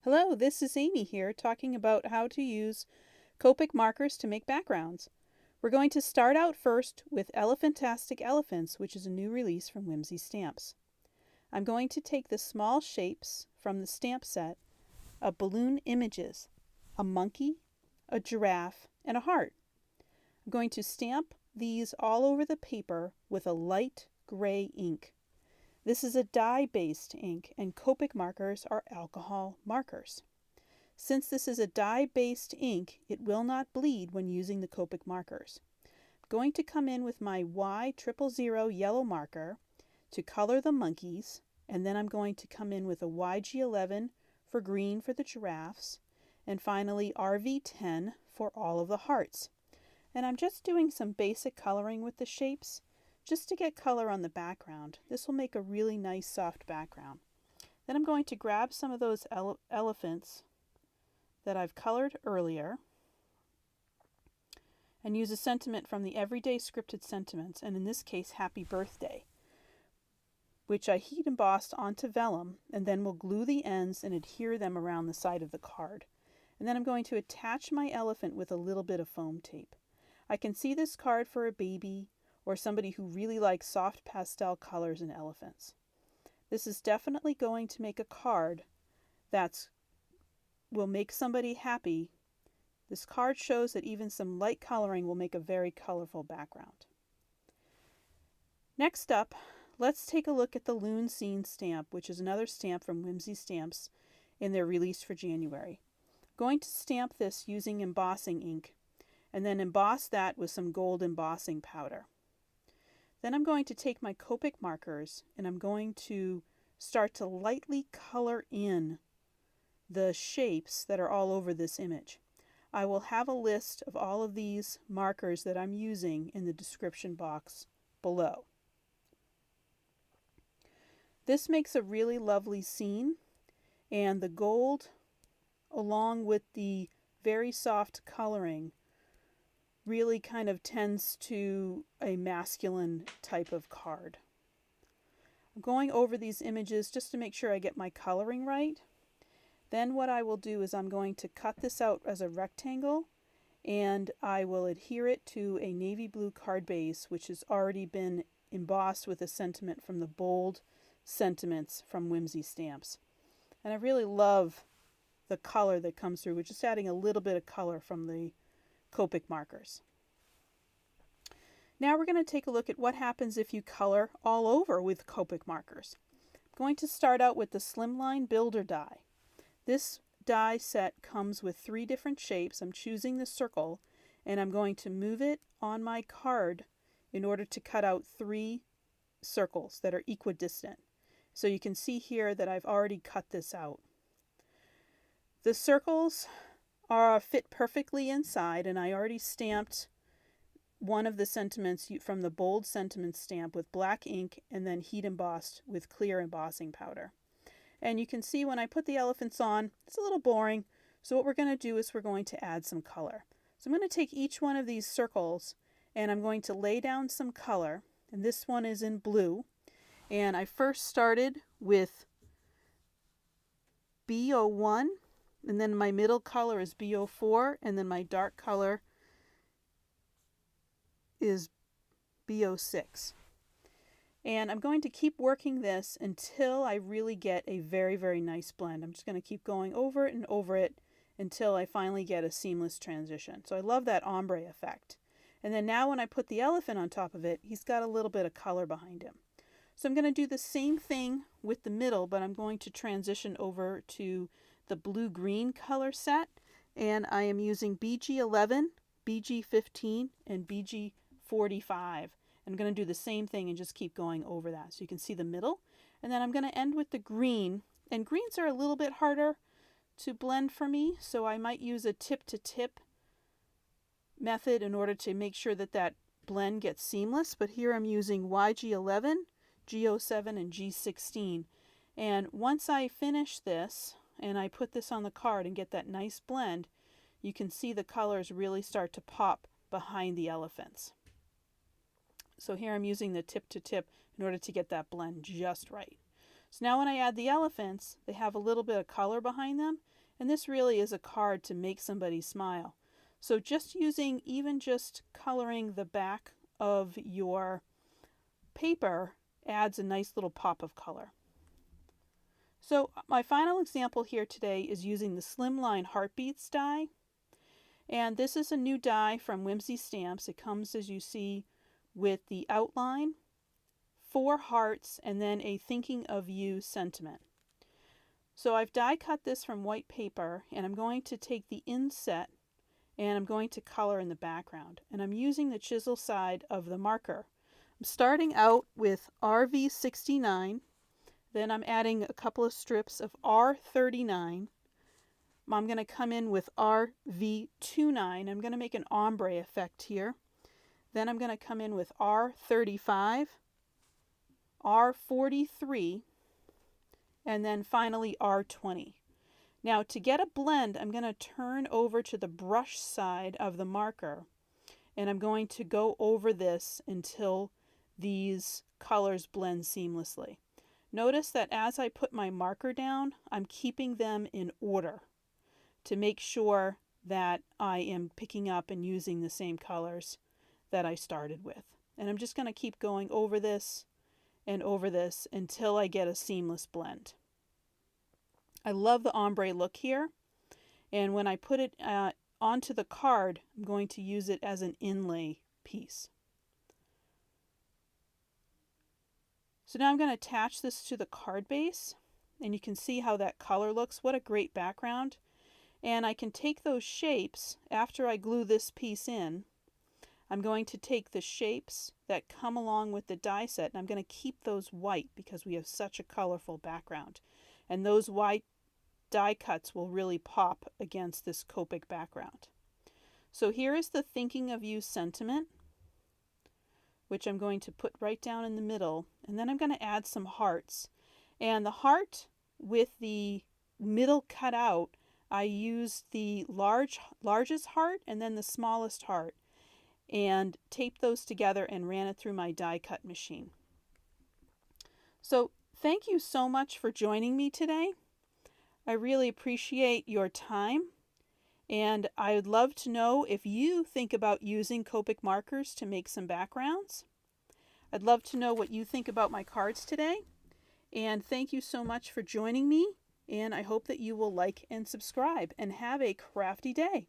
Hello, this is Amy here talking about how to use Copic markers to make backgrounds. We're going to start out first with Elephantastic Elephants, which is a new release from Whimsy Stamps. I'm going to take the small shapes from the stamp set of balloon images, a monkey, a giraffe, and a heart. I'm going to stamp these all over the paper with a light gray ink. This is a dye-based ink, and Copic markers are alcohol markers. Since this is a dye-based ink, it will not bleed when using the Copic markers. I'm going to come in with my Y000 yellow marker to color the monkeys, and then I'm going to come in with a YG11 for green for the giraffes, and finally RV10 for all of the hearts. And I'm just doing some basic coloring with the shapes, just to get color on the background. This will make a really nice soft background. Then I'm going to grab some of those elephants that I've colored earlier and use a sentiment from the Everyday Scripted Sentiments, and in this case, Happy Birthday, which I heat embossed onto vellum, and then will glue the ends and adhere them around the side of the card. And then I'm going to attach my elephant with a little bit of foam tape. I can see this card for a baby or somebody who really likes soft pastel colors and elephants. This is definitely going to make a card that will make somebody happy. This card shows that even some light coloring will make a very colorful background. Next up, let's take a look at the Loon Scene stamp, which is another stamp from Whimsy Stamps in their release for January. I'm going to stamp this using embossing ink and then emboss that with some gold embossing powder. Then I'm going to take my Copic markers and I'm going to start to lightly color in the shapes that are all over this image. I will have a list of all of these markers that I'm using in the description box below. This makes a really lovely scene, and the gold along with the very soft coloring really kind of tends to a masculine type of card. I'm going over these images just to make sure I get my coloring right. Then what I will do is I'm going to cut this out as a rectangle, and I will adhere it to a navy blue card base, which has already been embossed with a sentiment from the bold sentiments from Whimsy Stamps. And I really love the color that comes through. We're just adding a little bit of color from the Copic markers. Now we're going to take a look at what happens if you color all over with Copic markers. I'm going to start out with the Slimline Builder die. This die set comes with 3 different shapes. I'm choosing the circle, and I'm going to move it on my card in order to cut out 3 circles that are equidistant. So you can see here that I've already cut this out. The circles fit perfectly inside, and I already stamped one of the sentiments from the bold sentiment stamp with black ink and then heat embossed with clear embossing powder. And you can see when I put the elephants on, it's a little boring. So what we're going to do is we're going to add some color. So I'm going to take each one of these circles and I'm going to lay down some color. And this one is in blue. And I first started with B01, and then my middle color is B04, and then my dark color is B06. And I'm going to keep working this until I really get a very, very nice blend. I'm just going to keep going over it and over it until I finally get a seamless transition. So I love that ombre effect. And then now when I put the elephant on top of it, he's got a little bit of color behind him. So I'm going to do the same thing with the middle, but I'm going to transition over to the blue-green color set. And I am using BG11, BG15, and BG45. I'm going to do the same thing and just keep going over that. So you can see the middle. And then I'm going to end with the green. And greens are a little bit harder to blend for me, so I might use a tip-to-tip method in order to make sure that that blend gets seamless. But here I'm using YG11, G07, and G16. And once I finish this and I put this on the card and get that nice blend, you can see the colors really start to pop behind the elephants. So here I'm using the tip to tip in order to get that blend just right. So now when I add the elephants, they have a little bit of color behind them, and this really is a card to make somebody smile. So just using, even just coloring the back of your paper adds a nice little pop of color. So my final example here today is using the Slimline Heartbeats die. And this is a new die from Whimsy Stamps. It comes, as you see, with the outline, 4 hearts, and then a thinking of you sentiment. So I've die cut this from white paper, and I'm going to take the inset and I'm going to color in the background. And I'm using the chisel side of the marker. I'm starting out with RV69, then I'm adding a couple of strips of R39. I'm going to come in with RV29. I'm going to make an ombre effect here. Then I'm going to come in with R35, R43, and then finally R20. Now to get a blend, I'm going to turn over to the brush side of the marker, and I'm going to go over this until these colors blend seamlessly. Notice that as I put my marker down, I'm keeping them in order to make sure that I am picking up and using the same colors that I started with. And I'm just going to keep going over this and over this until I get a seamless blend. I love the ombre look here, and when I put it onto the card, I'm going to use it as an inlay piece. So now I'm going to attach this to the card base, and you can see how that color looks. What a great background. And I can take those shapes after I glue this piece in. I'm going to take the shapes that come along with the die set, and I'm going to keep those white because we have such a colorful background. And those white die cuts will really pop against this Copic background. So here is the thinking of you sentiment, which I'm going to put right down in the middle, and then I'm going to add some hearts. And the heart with the middle cut out, I used the largest heart and then the smallest heart and taped those together and ran it through my die cut machine. So thank you so much for joining me today. I really appreciate your time, and I would love to know if you think about using Copic markers to make some backgrounds. I'd love to know what you think about my cards today, and thank you so much for joining me, and I hope that you will like and subscribe, and have a crafty day.